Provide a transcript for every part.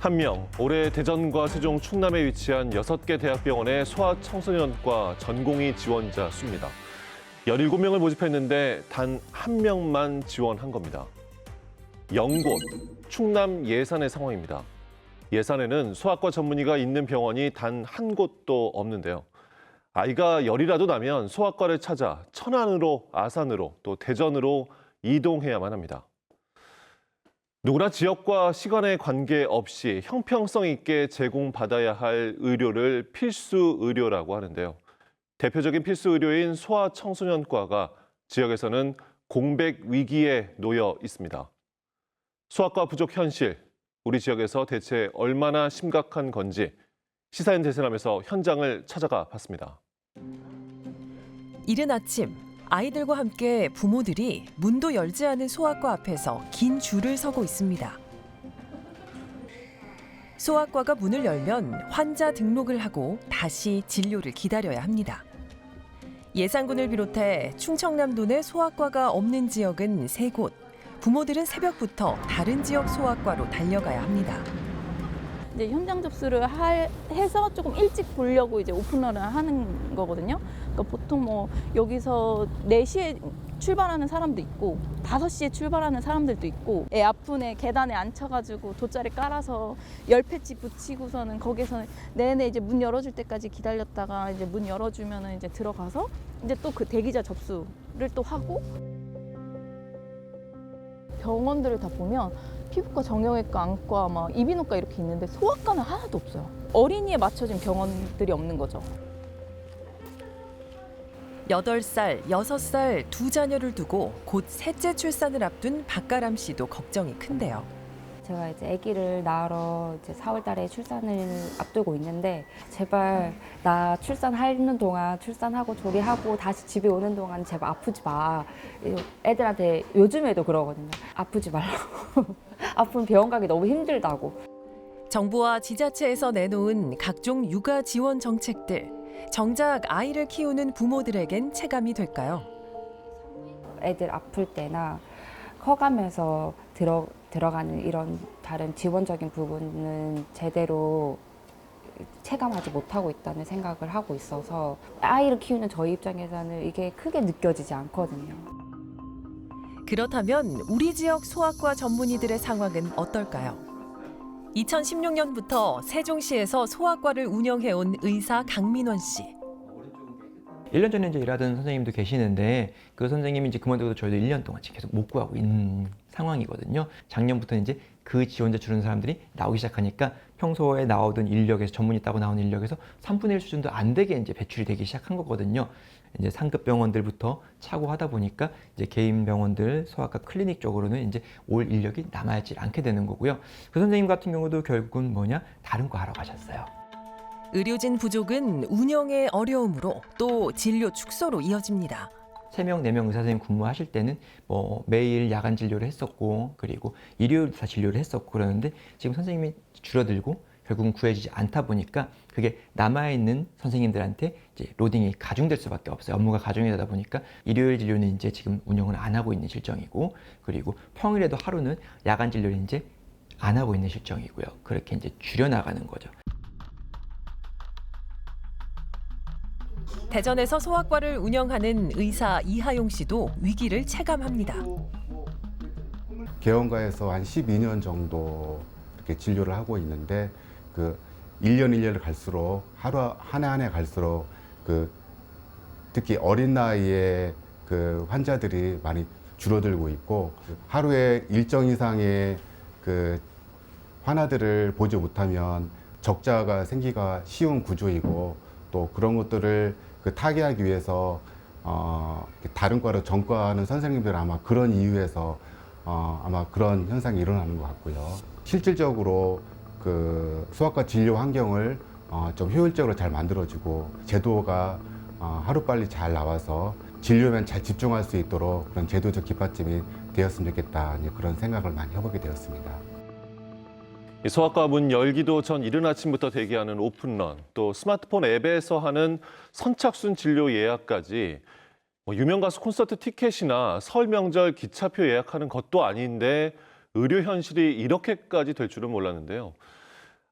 한 명, 올해 대전과 세종, 충남에 위치한 6개 대학병원의 소아청소년과 전공의 지원자 수입니다. 17명을 모집했는데 단 한 명만 지원한 겁니다. 영곳, 충남 예산의 상황입니다. 예산에는 소아과 전문의가 있는 병원이 단 한 곳도 없는데요. 아이가 열이라도 나면 소아과를 찾아 천안으로, 아산으로, 또 대전으로 이동해야만 합니다. 누구나 지역과 시간에 관계없이 형평성 있게 제공받아야 할 의료를 필수 의료라고 하는데요. 대표적인 필수 의료인 소아청소년과가 지역에서는 공백 위기에 놓여 있습니다. 소아과 부족 현실, 우리 지역에서 대체 얼마나 심각한 건지 시사인 대세남에서 현장을 찾아가 봤습니다. 이른 아침 아이들과 함께 부모들이 문도 열지 않은 소아과 앞에서 긴 줄을 서고 있습니다. 소아과가 문을 열면 환자 등록을 하고 다시 진료를 기다려야 합니다. 예산군을 비롯해 충청남도 내 소아과가 없는 지역은 3곳. 부모들은 새벽부터 다른 지역 소아과로 달려가야 합니다. 이제 현장 접수를 해서 조금 일찍 보려고 이제 오픈런을 하는 거거든요. 그러니까 보통 뭐 여기서 4시에 출발하는 사람도 있고 5시에 출발하는 사람들도 있고 애 아픈 애 계단에 앉혀가지고 돗자리 깔아서 열패치 붙이고서는 거기서 내내 이제 문 열어줄 때까지 기다렸다가 이제 문 열어주면은 이제 들어가서 이제 또 그 대기자 접수를 또 하고 병원들을 다 보면 피부과, 정형외과, 안과, 이비인후과 이렇게 있는데 소아과는 하나도 없어요. 어린이에 맞춰진 병원들이 없는 거죠. 8살, 6살 두 자녀를 두고 곧 셋째 출산을 앞둔 박가람 씨도 걱정이 큰데요. 제가 이제 아기를 낳으러 이제 4월 달에 출산을 앞두고 있는데 제발 나 출산하는 동안 출산하고 조리하고 다시 집에 오는 동안 제발 아프지 마. 애들한테 요즘에도 그러거든요. 아프지 말라고. 아프면 병원 가기 너무 힘들다고. 정부와 지자체에서 내놓은 각종 육아 지원 정책들. 정작 아이를 키우는 부모들에겐 체감이 될까요? 애들 아플 때나 커가면서 들어가는 이런 다른 지원적인 부분은 제대로 체감하지 못하고 있다는 생각을 하고 있어서 아이를 키우는 저희 입장에서는 이게 크게 느껴지지 않거든요. 그렇다면 우리 지역 소아과 전문의들의 상황은 어떨까요? 2016년부터 세종시에서 소아과를 운영해온 의사 강민원 씨. 1년 전에 이제 일하던 선생님도 계시는데 그 선생님이 이제 그만두고도 저희도 1년 동안 지금 계속 못 구하고 있는 상황이거든요. 작년부터 이제 그 지원자 주는 사람들이 나오기 시작하니까 평소에 나오던 인력에서 전문의 따고 나오는 인력에서 3분의 1 수준도 안 되게 이제 배출이 되기 시작한 거거든요. 이제 상급 병원들부터 차고 하다 보니까 이제 개인 병원들, 소아과 클리닉 쪽으로는 이제 올 인력이 남아있지 않게 되는 거고요. 그 선생님 같은 경우도 결국은 뭐냐? 다른 거 하러 가셨어요. 의료진 부족은 운영의 어려움으로 또 진료 축소로 이어집니다. 3명, 4명 의사 선생님 근무하실 때는 뭐 매일 야간 진료를 했었고 그리고 일요일 다 진료를 했었고 그러는데 지금 선생님이 줄어들고 결국은 구해지지 않다 보니까 그게 남아있는 선생님들한테 이제 로딩이 가중될 수밖에 없어요. 업무가 가중이 되다 보니까 일요일 진료는 이제 지금 운영을 안 하고 있는 실정이고 그리고 평일에도 하루는 야간 진료를 이제 안 하고 있는 실정이고요. 그렇게 이제 줄여나가는 거죠. 대전에서 소아과를 운영하는 의사 이하용 씨도 위기를 체감합니다. 개원가에서 한 12년 정도 이렇게 진료를 하고 있는데 그 1년 갈수록 하루 한 해 갈수록 그 특히 어린 나이에 그 환자들이 많이 줄어들고 있고 하루에 일정 이상의 그 환자들을 보지 못하면 적자가 생기가 쉬운 구조이고 또 그런 것들을 그 타개하기 위해서 다른 과로 전과하는 선생님들 아마 그런 이유에서 아마 그런 현상이 일어나는 것 같고요. 실질적으로 그 소아과 진료 환경을 좀 효율적으로 잘 만들어주고 제도가 하루빨리 잘 나와서 진료에만 잘 집중할 수 있도록 그런 제도적 뒷받침이 되었으면 좋겠다 그런 생각을 많이 해보게 되었습니다. 소아과 문 열기도 전 이른 아침부터 대기하는 오픈런, 또 스마트폰 앱에서 하는 선착순 진료 예약까지 유명 가수 콘서트 티켓이나 설 명절 기차표 예약하는 것도 아닌데 의료 현실이 이렇게까지 될 줄은 몰랐는데요.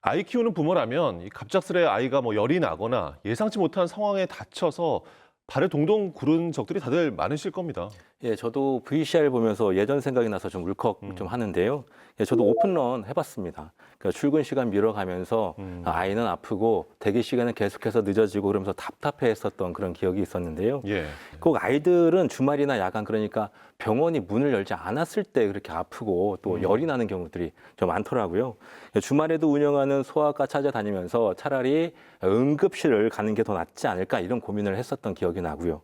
아이 키우는 부모라면 이 갑작스레 아이가 뭐 열이 나거나 예상치 못한 상황에 닥쳐서 발을 동동 구른 적들이 다들 많으실 겁니다. 예, 저도 VCR 보면서 예전 생각이 나서 좀 울컥 좀 하는데요. 예, 저도 오픈런 해봤습니다. 그러니까 출근 시간 미뤄가면서 아이는 아프고 대기 시간은 계속해서 늦어지고 그러면서 답답해했었던 그런 기억이 있었는데요. 예. 꼭 아이들은 주말이나 야간 그러니까 병원이 문을 열지 않았을 때 그렇게 아프고 또 열이 나는 경우들이 좀 많더라고요. 주말에도 운영하는 소아과 찾아다니면서 차라리 응급실을 가는 게 더 낫지 않을까 이런 고민을 했었던 기억이 나고요.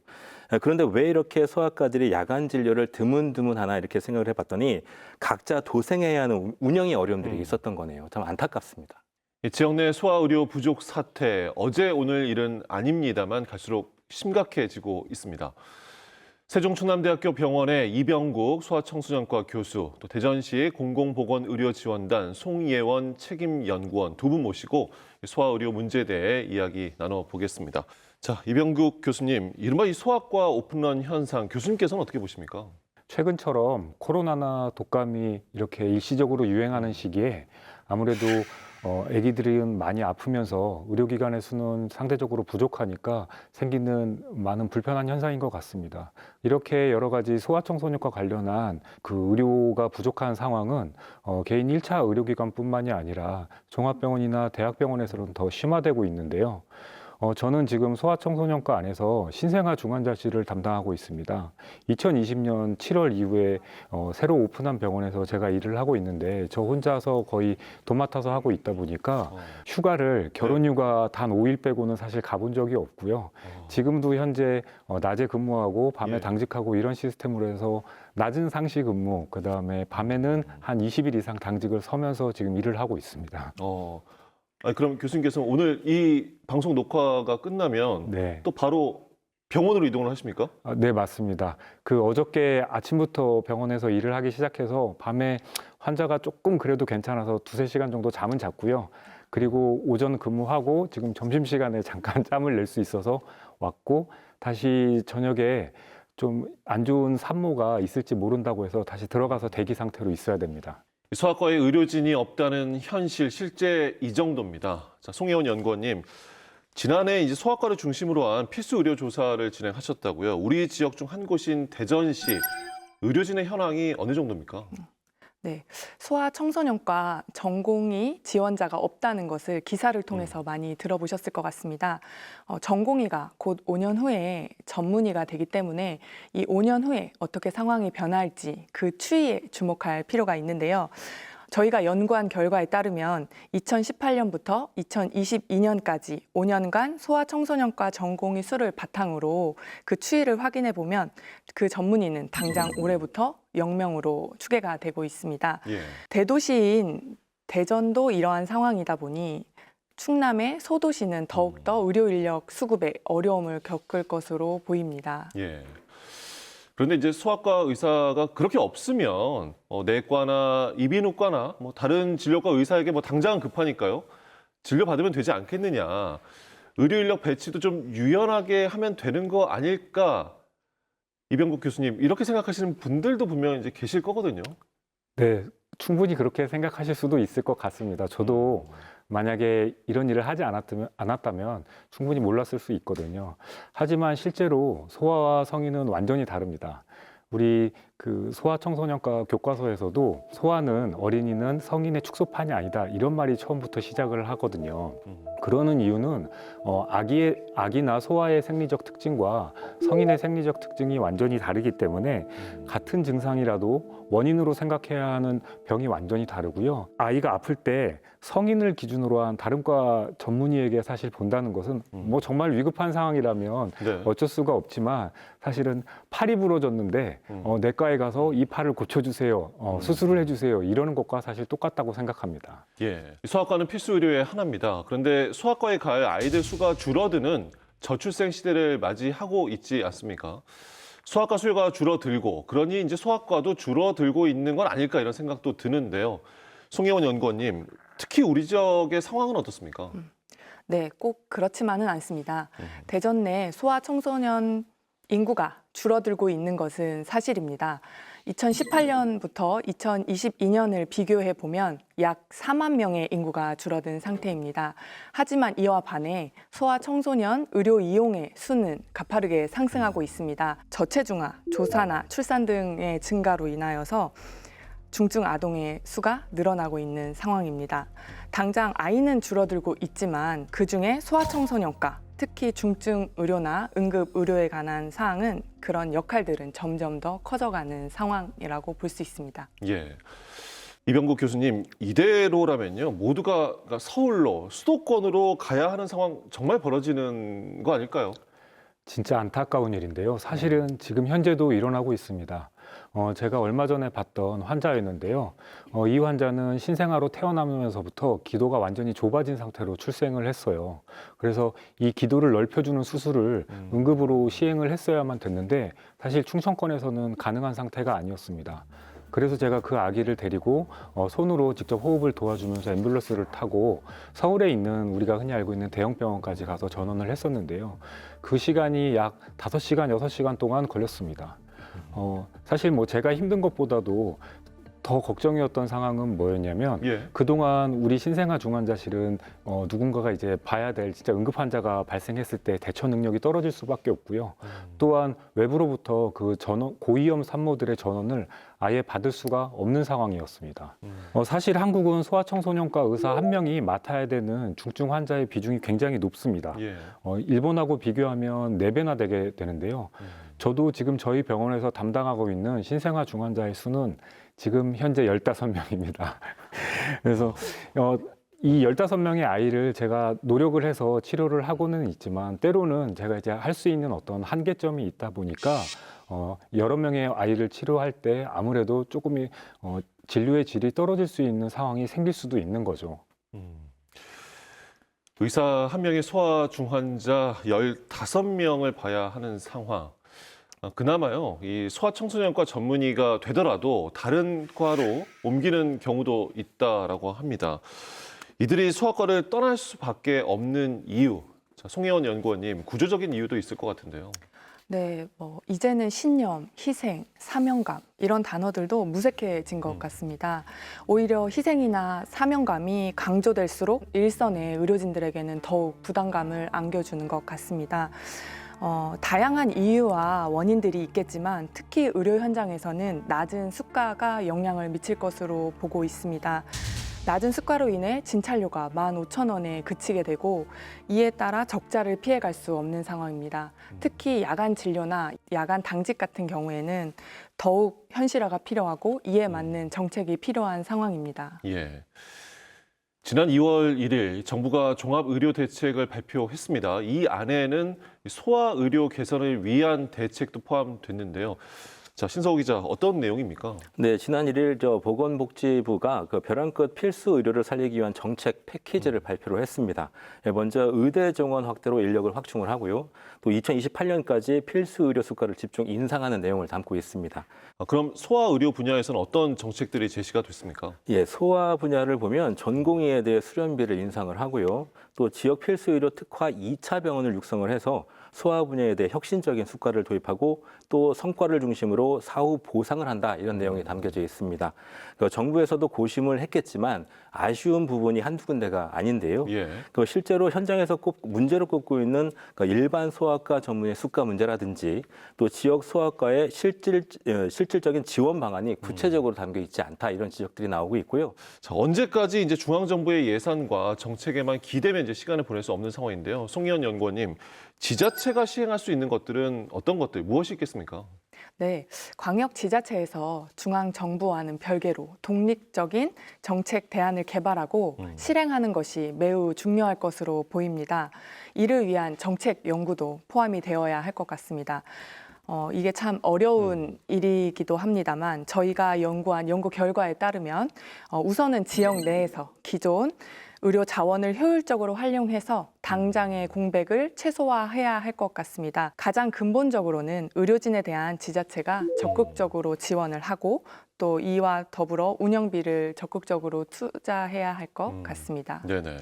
그런데 왜 이렇게 소아과들이 야간 진료를 드문드문 하나 이렇게 생각을 해봤더니 각자 도생해야 하는 운영의 어려움들이 있었던 거네요. 참 안타깝습니다. 이 지역 내 소아의료 부족 사태, 어제 오늘 일은 아닙니다만 갈수록 심각해지고 있습니다. 세종 충남대학교 병원의 이병국 소아청소년과 교수, 또 대전시 공공보건의료지원단 송예원 책임연구원 두 분 모시고 소아의료 문제에 대해 이야기 나눠보겠습니다. 자, 이병국 교수님, 이른바 이 소아과 오픈런 현상, 교수님께서는 어떻게 보십니까? 최근처럼 코로나나 독감이 이렇게 일시적으로 유행하는 시기에 아무래도 아기들은 많이 아프면서 의료기관의 수는 상대적으로 부족하니까 생기는 많은 불편한 현상인 것 같습니다. 이렇게 여러 가지 소아청소년과 관련한 그 의료가 부족한 상황은 개인 1차 의료기관뿐만이 아니라 종합병원이나 대학병원에서는 더 심화되고 있는데요. 저는 지금 소아청소년과 안에서 신생아 중환자실을 담당하고 있습니다. 2020년 7월 이후에 새로 오픈한 병원에서 제가 일을 하고 있는데 저 혼자서 거의 도맡아서 하고 있다 보니까 휴가를 결혼휴가 단 5일 빼고는 사실 가본 적이 없고요. 지금도 현재 낮에 근무하고 밤에 당직하고 이런 시스템으로 해서 낮은 상시 근무, 그다음에 밤에는 한 20일 이상 당직을 서면서 지금 일을 하고 있습니다. 그럼 교수님께서 오늘 이 방송 녹화가 끝나면 네. 또 바로 병원으로 이동을 하십니까? 네, 맞습니다. 그 어저께 아침부터 병원에서 일을 하기 시작해서 밤에 환자가 조금 그래도 괜찮아서 2-3시간 정도 잠은 잤고요. 그리고 오전 근무하고 지금 점심시간에 잠깐 짬을 낼 수 있어서 왔고 다시 저녁에 좀 안 좋은 산모가 있을지 모른다고 해서 다시 들어가서 대기 상태로 있어야 됩니다. 소아과에 의료진이 없다는 현실, 실제 이 정도입니다. 자, 송혜원 연구원님, 지난해 이제 소아과를 중심으로 한 필수 의료 조사를 진행하셨다고요. 우리 지역 중 한 곳인 대전시 의료진의 현황이 어느 정도입니까? 네, 소아청소년과 전공의 지원자가 없다는 것을 기사를 통해서 많이 들어보셨을 것 같습니다. 전공의가 곧 5년 후에 전문의가 되기 때문에 이 5년 후에 어떻게 상황이 변할지 그 추이에 주목할 필요가 있는데요. 저희가 연구한 결과에 따르면 2018년부터 2022년까지 5년간 소아청소년과 전공의 수를 바탕으로 그 추이를 확인해 보면 그 전문의는 당장 올해부터 0명으로 추계가 되고 있습니다. 대도시인 대전도 이러한 상황이다 보니 충남의 소도시는 더욱더 의료 인력 수급에 어려움을 겪을 것으로 보입니다. 그런데 이제 소아과 의사가 그렇게 없으면 내과나 이비인후과나 뭐 다른 진료과 의사에게 뭐 당장은 급하니까요. 진료 받으면 되지 않겠느냐. 의료 인력 배치도 좀 유연하게 하면 되는 거 아닐까. 이병국 교수님, 이렇게 생각하시는 분들도 분명 이제 계실 거거든요. 네, 충분히 그렇게 생각하실 수도 있을 것 같습니다. 저도 만약에 이런 일을 하지 않았다면 충분히 몰랐을 수 있거든요. 하지만 실제로 소아와 성인은 완전히 다릅니다. 우리 그 소아청소년과 교과서에서도 소아는 어린이는 성인의 축소판이 아니다 이런 말이 처음부터 시작을 하거든요. 그러는 이유는 아기나 소아의 생리적 특징과 성인의 생리적 특징이 완전히 다르기 때문에 같은 증상이라도 원인으로 생각해야 하는 병이 완전히 다르고요. 아이가 아플 때 성인을 기준으로 한 다른 과 전문의에게 사실 본다는 것은 뭐 정말 위급한 상황이라면 어쩔 수가 없지만 사실은 팔이 부러졌는데 내과에 가서 이 팔을 고쳐주세요, 수술을 해주세요 이러는 것과 사실 똑같다고 생각합니다. 소아과는 필수 의료의 하나입니다. 그런데 소아과에 갈 아이들 수가 줄어드는 저출생 시대를 맞이하고 있지 않습니까? 소아과 수요가 줄어들고 그러니 이제 소아과도 줄어들고 있는 건 아닐까 이런 생각도 드는데요. 송혜원 연구원님, 특히 우리 지역의 상황은 어떻습니까? 네, 꼭 그렇지만은 않습니다. 대전 내 소아청소년 인구가 줄어들고 있는 것은 사실입니다. 2018년부터 2022년을 비교해 보면 약 4만 명의 인구가 줄어든 상태입니다. 하지만 이와 반해 소아청소년 의료 이용의 수는 가파르게 상승하고 있습니다. 저체중아, 조산아, 출산 등의 증가로 인하여서 중증 아동의 수가 늘어나고 있는 상황입니다. 당장 아이는 줄어들고 있지만 그중에 소아청소년과 특히 중증 의료나 응급 의료에 관한 사항은 그런 역할들은 점점 더 커져가는 상황이라고 볼 수 있습니다. 예. 이병국 교수님, 이대로라면요, 모두가 서울로, 수도권으로 가야 하는 상황 정말 벌어지는 거 아닐까요? 진짜 안타까운 일인데요. 사실은 지금 현재도 일어나고 있습니다. 제가 얼마 전에 봤던 환자였는데요. 이 환자는 신생아로 태어나면서부터 기도가 완전히 좁아진 상태로 출생을 했어요. 그래서 이 기도를 넓혀주는 수술을 응급으로 시행을 했어야만 됐는데 사실 충청권에서는 가능한 상태가 아니었습니다. 그래서 제가 그 아기를 데리고 손으로 직접 호흡을 도와주면서 앰뷸런스를 타고 서울에 있는 우리가 흔히 알고 있는 대형 병원까지 가서 전원을 했었는데요. 그 시간이 약 5시간, 6시간 동안 걸렸습니다. 사실 뭐 제가 힘든 것보다도 더 걱정이었던 상황은 뭐였냐면 그동안 우리 신생아 중환자실은 누군가가 이제 봐야 될 진짜 응급 환자가 발생했을 때 대처 능력이 떨어질 수밖에 없고요. 또한 외부로부터 그 고위험 산모들의 전원을 아예 받을 수가 없는 상황이었습니다. 사실 한국은 소아청소년과 의사 한 명이 맡아야 되는 중증 환자의 비중이 굉장히 높습니다. 일본하고 비교하면 4배나 되게 되는데요. 저도 지금 저희 병원에서 담당하고 있는 신생아 중환자의 수는 지금 현재 15명입니다. 그래서 이 15명의 아이를 제가 노력을 해서 치료를 하고는 있지만 때로는 제가 이제 할 수 있는 어떤 한계점이 있다 보니까 여러 명의 아이를 치료할 때 아무래도 조금 진료의 질이 떨어질 수 있는 상황이 생길 수도 있는 거죠. 의사 한 명이 소아 중환자 15명을 봐야 하는 상황. 그나마요, 이 소아청소년과 전문의가 되더라도 다른 과로 옮기는 경우도 있다라고 합니다. 이들이 소아과를 떠날 수밖에 없는 이유, 자, 송혜원 연구원님, 구조적인 이유도 있을 것 같은데요. 네, 이제는 신념, 희생, 사명감 이런 단어들도 무색해진 것 같습니다. 오히려 희생이나 사명감이 강조될수록 일선의 의료진들에게는 더욱 부담감을 안겨주는 것 같습니다. 다양한 이유와 원인들이 있겠지만 특히 의료 현장에서는 낮은 수가가 영향을 미칠 것으로 보고 있습니다. 낮은 수가로 인해 진찰료가 15,000원에 그치게 되고 이에 따라 적자를 피해갈 수 없는 상황입니다. 특히 야간 진료나 야간 당직 같은 경우에는 더욱 현실화가 필요하고 이에 맞는 정책이 필요한 상황입니다. 예. 지난 2월 1일 정부가 종합의료대책을 발표했습니다. 이 안에는 소아의료 개선을 위한 대책도 포함됐는데요. 자, 신서우 기자, 어떤 내용입니까? 네, 지난 1일 보건복지부가 그 벼랑 끝 필수 의료를 살리기 위한 정책 패키지를 발표를 했습니다. 먼저 의대 정원 확대로 인력을 확충을 하고요. 또 2028년까지 필수 의료 수가를 집중 인상하는 내용을 담고 있습니다. 그럼 소아의료 분야에서는 어떤 정책들이 제시가 됐습니까? 예, 소아 분야를 보면 전공의에 대해 수련비를 인상을 하고요. 또 지역 필수 의료 특화 2차 병원을 육성을 해서 소아 분야에 대해 혁신적인 수가를 도입하고 또 성과를 중심으로 사후 보상을 한다 이런 내용이 담겨져 있습니다. 정부에서도 고심을 했겠지만 아쉬운 부분이 한두 군데가 아닌데요. 실제로 현장에서 문제로 꼽고 있는 일반 소아과 전문의 수가 문제라든지 또 지역 소아과의 실질적인 지원 방안이 구체적으로 담겨 있지 않다 이런 지적들이 나오고 있고요. 자, 언제까지 이제 중앙정부의 예산과 정책에만 기대면 이제 시간을 보낼 수 없는 상황인데요. 송혜원 연구원님, 지자체가 시행할 수 있는 것들은 어떤 것들, 무엇이 있겠습니까? 네, 광역 지자체에서 중앙 정부와는 별개로 독립적인 정책 대안을 개발하고 실행하는 것이 매우 중요할 것으로 보입니다. 이를 위한 정책 연구도 포함이 되어야 할 것 같습니다. 이게 참 어려운 일이기도 합니다만 저희가 연구한 연구 결과에 따르면 우선은 지역 내에서 기존 의료 자원을 효율적으로 활용해서 당장의 공백을 최소화해야 할 것 같습니다. 가장 근본적으로는 의료진에 대한 지자체가 적극적으로 지원을 하고 또 이와 더불어 운영비를 적극적으로 투자해야 할 것 같습니다. 네네.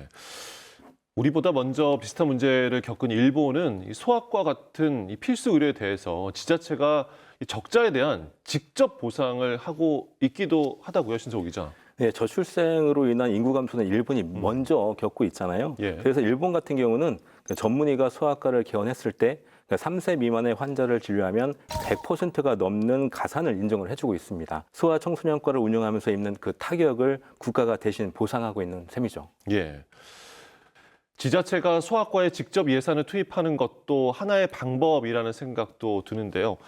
우리보다 먼저 비슷한 문제를 겪은 일본은 이 소아과 같은 이 필수 의료에 대해서 지자체가 이 적자에 대한 직접 보상을 하고 있기도 하다고요, 신성호 기자. 네, 저출생으로 인한 인구 감소는 일본이 먼저 겪고 있잖아요. 예. 그래서 일본 같은 경우는 전문의가 소아과를 개원했을 때 3세 미만의 환자를 진료하면 100%가 넘는 가산을 인정을 해주고 있습니다. 소아 청소년과를 운영하면서 입는 그 타격을 국가가 대신 보상하고 있는 셈이죠. 예. 지자체가 소아과에 직접 예산을 투입하는 것도 하나의 방법이라는 생각도 드는데요.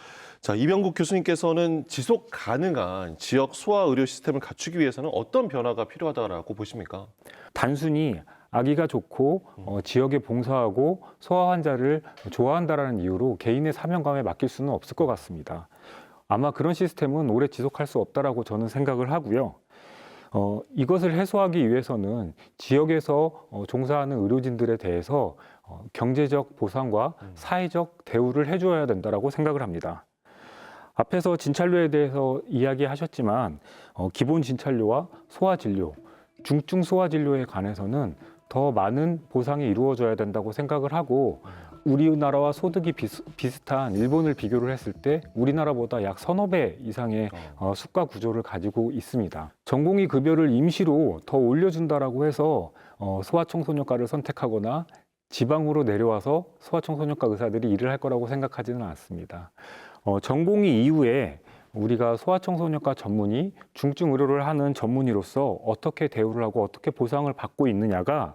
자, 이병국 교수님께서는 지속 가능한 지역 소아 의료 시스템을 갖추기 위해서는 어떤 변화가 필요하다고 보십니까? 단순히 아기가 좋고 지역에 봉사하고 소아 환자를 좋아한다라는 이유로 개인의 사명감에 맡길 수는 없을 것 같습니다. 아마 그런 시스템은 오래 지속할 수 없다라고 저는 생각을 하고요. 이것을 해소하기 위해서는 지역에서 종사하는 의료진들에 대해서 경제적 보상과 사회적 대우를 해줘야 된다라고 생각을 합니다. 앞에서 진찰료에 대해서 이야기하셨지만 기본 진찰료와 소아진료, 중증 소아진료에 관해서는 더 많은 보상이 이루어져야 된다고 생각을 하고 우리나라와 소득이 비슷한 일본을 비교를 했을 때 우리나라보다 약 서너 배 이상의 수가 구조를 가지고 있습니다. 전공의 급여를 임시로 더 올려준다라고 해서 소아청소년과를 선택하거나 지방으로 내려와서 소아청소년과 의사들이 일을 할 거라고 생각하지는 않습니다. 전공의 이후에 우리가 소아청소년과 전문의, 중증 의료를 하는 전문의로서 어떻게 대우를 하고 어떻게 보상을 받고 있느냐가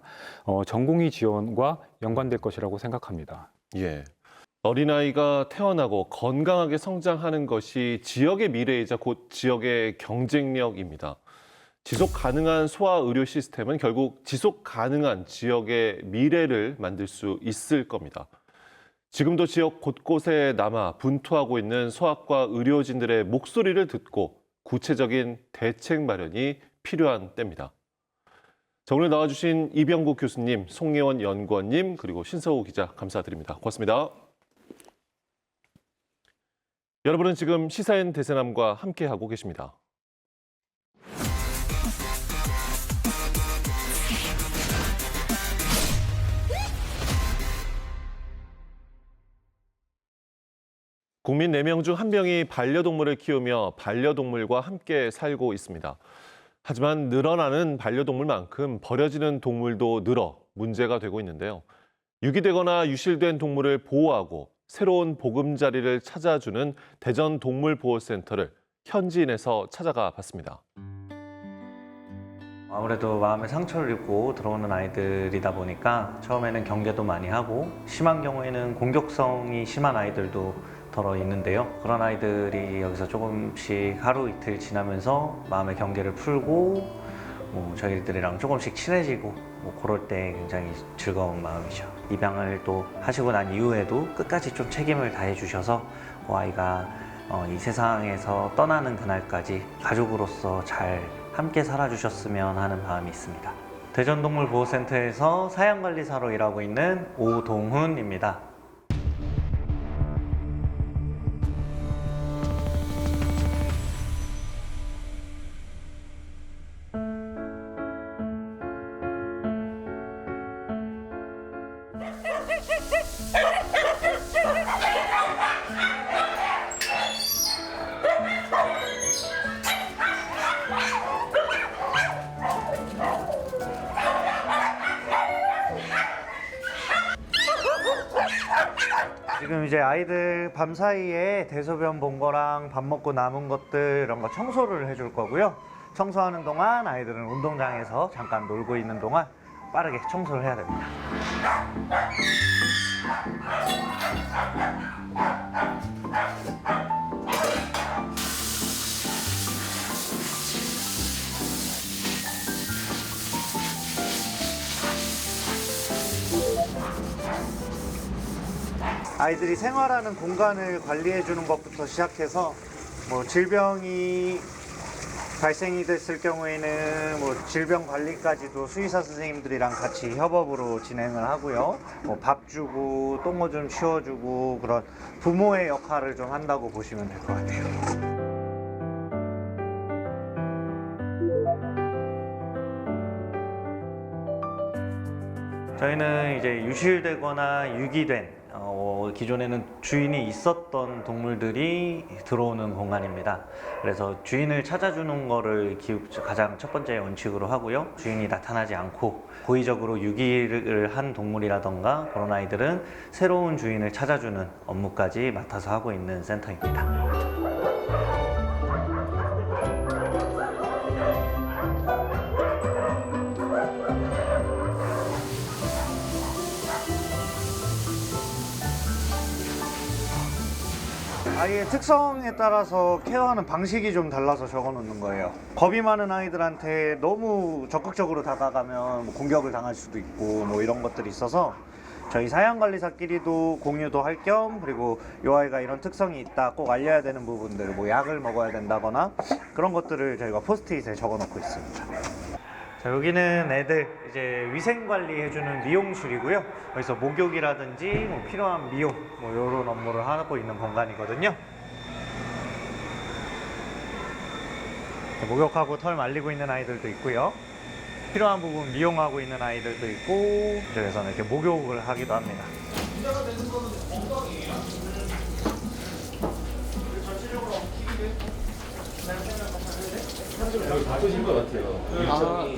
전공의 지원과 연관될 것이라고 생각합니다. 예. 어린아이가 태어나고 건강하게 성장하는 것이 지역의 미래이자 곧 지역의 경쟁력입니다. 지속 가능한 소아 의료 시스템은 결국 지속 가능한 지역의 미래를 만들 수 있을 겁니다. 지금도 지역 곳곳에 남아 분투하고 있는 소아과 의료진들의 목소리를 듣고 구체적인 대책 마련이 필요한 때입니다. 자, 오늘 나와주신 이병국 교수님, 송예원 연구원님, 그리고 신서우 기자 감사드립니다. 고맙습니다. 여러분은 지금 시사인 대세남과 함께하고 계십니다. 국민 4명 중 1명이 반려동물을 키우며 반려동물과 함께 살고 있습니다. 하지만 늘어나는 반려동물만큼 버려지는 동물도 늘어 문제가 되고 있는데요. 유기되거나 유실된 동물을 보호하고 새로운 보금자리를 찾아주는 대전동물보호센터를 현지인에서 찾아가 봤습니다. 아무래도 마음에 상처를 입고 들어오는 아이들이다 보니까 처음에는 경계도 많이 하고 심한 경우에는 공격성이 심한 아이들도 덜어 있는데요. 그런 아이들이 여기서 조금씩 하루 이틀 지나면서 마음의 경계를 풀고 저희들이랑 조금씩 친해지고 그럴 때 굉장히 즐거운 마음이죠. 입양을 또 하시고 난 이후에도 끝까지 좀 책임을 다해 주셔서 그 아이가 이 세상에서 떠나는 그날까지 가족으로서 잘 함께 살아주셨으면 하는 마음이 있습니다. 대전동물보호센터에서 사양관리사로 일하고 있는 오동훈입니다. 지금 이제 아이들 밤사이에 대소변 본 거랑 밥 먹고 남은 것들 이런 거 청소를 해줄 거고요. 청소하는 동안 아이들은 운동장에서 잠깐 놀고 있는 동안 빠르게 청소를 해야 됩니다. 아이들이 생활하는 공간을 관리해 주는 것부터 시작해서 질병이 발생이 됐을 경우에는 질병 관리까지도 수의사 선생님들이랑 같이 협업으로 진행을 하고요. 밥 주고 똥 좀 치워주고 그런 부모의 역할을 좀 한다고 보시면 될 것 같아요. 저희는 이제 유실되거나 유기된 기존에는 주인이 있었던 동물들이 들어오는 공간입니다. 그래서 주인을 찾아주는 거를 가장 첫 번째 원칙으로 하고요. 주인이 나타나지 않고 고의적으로 유기를 한 동물이라던가 그런 아이들은 새로운 주인을 찾아주는 업무까지 맡아서 하고 있는 센터입니다. 아이의 특성에 따라서 케어하는 방식이 좀 달라서 적어놓는 거예요. 겁이 많은 아이들한테 너무 적극적으로 다가가면 공격을 당할 수도 있고 뭐 이런 것들이 있어서 저희 사양관리사끼리도 공유도 할 겸, 그리고 이 아이가 이런 특성이 있다 꼭 알려야 되는 부분들, 뭐 약을 먹어야 된다거나 그런 것들을 저희가 포스트잇에 적어놓고 있습니다. 자, 여기는 애들 이제 위생 관리해주는 미용실이고요. 여기서 목욕이라든지 뭐 필요한 미용 뭐 이런 업무를 하고 있는 공간이거든요. 목욕하고 털 말리고 있는 아이들도 있고요. 필요한 부분 미용하고 있는 아이들도 있고, 이쪽에서는 이렇게 목욕을 하기도 합니다. 바쁘신 것 같아요.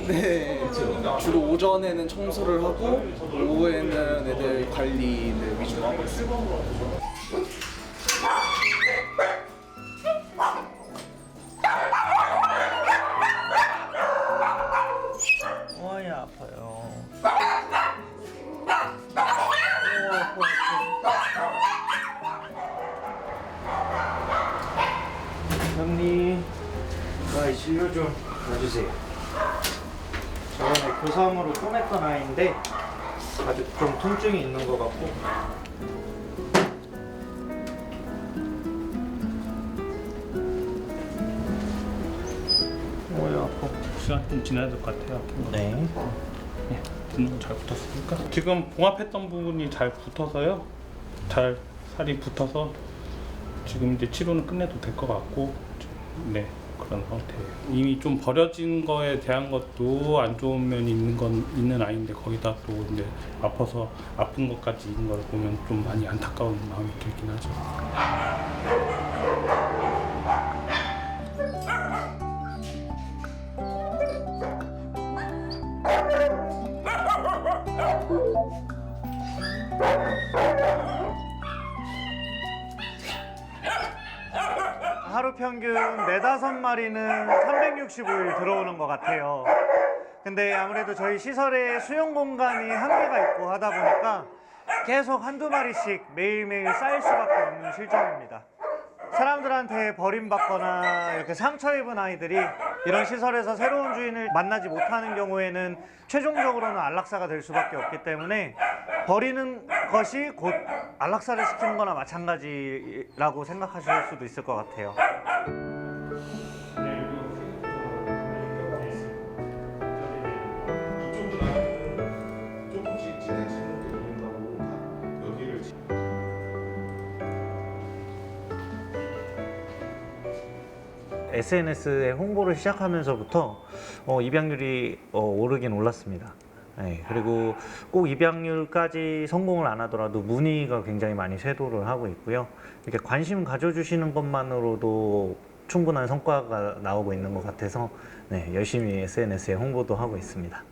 네. 주로 오전에는 청소를 하고 오후에는 애들 관리를 위주로 하고 있어요. 어이 아파요. 형님, 이 진료 좀 봐주세요. 저번에 교sam으로 꺼냈던 아이인데 아직 좀 통증이 있는 것 같고. 아파. 시간 좀 지나야 될 것 같아요. 네. 잘 붙었으니까. 지금 봉합했던 부분이 잘 붙어서요. 잘 살이 붙어서 지금 이제 치료는 끝내도 될 것 같고, 네, 그런 상태예요. 이미 좀 버려진 거에 대한 것도 안 좋은 면이 있는 아이인데 거기다 또 이제 아파서 아픈 것까지 있는 걸 보면 좀 많이 안타까운 마음이 들긴 하죠. 하루 평균 4-5마리는 365일 들어오는 것 같아요. 근데 아무래도 저희 시설에 수용 공간이 한계가 있고 하다 보니까 계속 한두 마리씩 매일매일 쌓일 수밖에 없는 실정입니다. 사람들한테 버림받거나 이렇게 상처 입은 아이들이 이런 시설에서 새로운 주인을 만나지 못하는 경우에는 최종적으로는 안락사가 될 수밖에 없기 때문에 버리는 것이 곧 안락사를 시키는 거나 마찬가지라고 생각하실 수도 있을 것 같아요. SNS에 홍보를 시작하면서부터 입양률이 오르긴 올랐습니다. 네, 그리고 꼭 입양률까지 성공을 안 하더라도 문의가 굉장히 많이 쇄도를 하고 있고요. 이렇게 관심 가져주시는 것만으로도 충분한 성과가 나오고 있는 것 같아서 네, 열심히 SNS에 홍보도 하고 있습니다.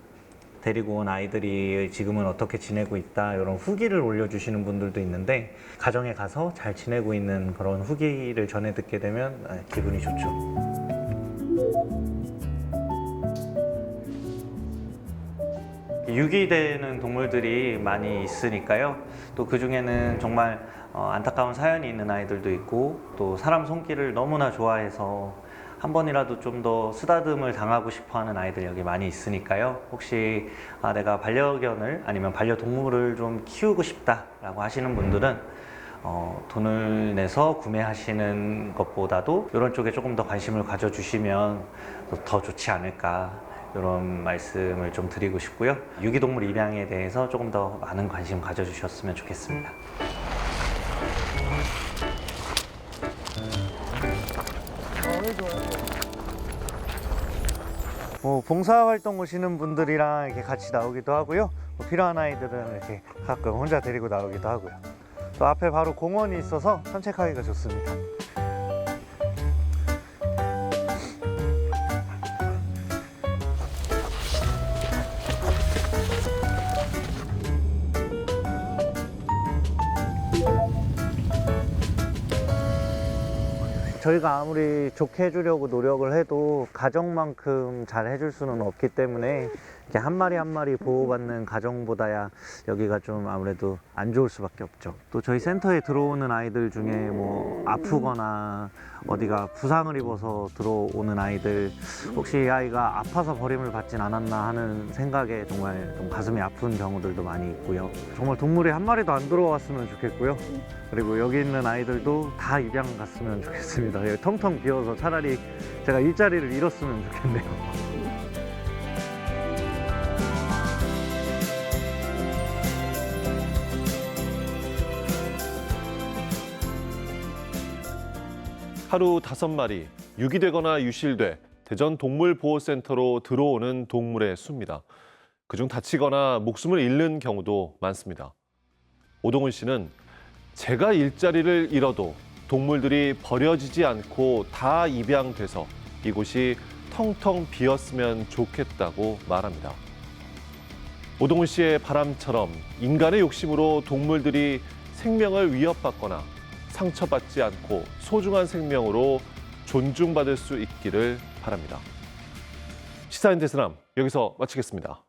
데리고 온 아이들이 지금은 어떻게 지내고 있다 이런 후기를 올려주시는 분들도 있는데 가정에 가서 잘 지내고 있는 그런 후기를 전해 듣게 되면 기분이 좋죠. 유기되는 동물들이 많이 있으니까요. 또 그중에는 정말 안타까운 사연이 있는 아이들도 있고 또 사람 손길을 너무나 좋아해서 한 번이라도 좀 더 쓰다듬을 당하고 싶어하는 아이들 여기 많이 있으니까요. 혹시 내가 반려견을 아니면 반려동물을 좀 키우고 싶다라고 하시는 분들은 돈을 내서 구매하시는 것보다도 이런 쪽에 조금 더 관심을 가져주시면 더 좋지 않을까 이런 말씀을 좀 드리고 싶고요. 유기동물 입양에 대해서 조금 더 많은 관심 가져주셨으면 좋겠습니다. 봉사활동 오시는 분들이랑 이렇게 같이 나오기도 하고요. 필요한 아이들은 이렇게 가끔 혼자 데리고 나오기도 하고요. 또 앞에 바로 공원이 있어서 산책하기가 좋습니다. 저희가 아무리 좋게 해주려고 노력을 해도 가정만큼 잘 해줄 수는 없기 때문에 이렇게 한 마리 한 마리 보호받는 가정보다야 여기가 좀 아무래도 안 좋을 수밖에 없죠. 또 저희 센터에 들어오는 아이들 중에 뭐 아프거나 어디가 부상을 입어서 들어오는 아이들, 혹시 이 아이가 아파서 버림을 받진 않았나 하는 생각에 정말 좀 가슴이 아픈 경우들도 많이 있고요. 정말 동물이 한 마리도 안 들어왔으면 좋겠고요. 그리고 여기 있는 아이들도 다 입양 갔으면 좋겠습니다. 여기 텅텅 비어서 차라리 제가 일자리를 잃었으면 좋겠네요. 하루 5마리 유기되거나 유실돼 대전 동물보호센터로 들어오는 동물의 수입니다. 그중 다치거나 목숨을 잃는 경우도 많습니다. 오동훈 씨는 제가 일자리를 잃어도 동물들이 버려지지 않고 다 입양돼서 이곳이 텅텅 비었으면 좋겠다고 말합니다. 오동훈 씨의 바람처럼 인간의 욕심으로 동물들이 생명을 위협받거나 상처받지 않고 소중한 생명으로 존중받을 수 있기를 바랍니다. 시사인 대선함 여기서 마치겠습니다.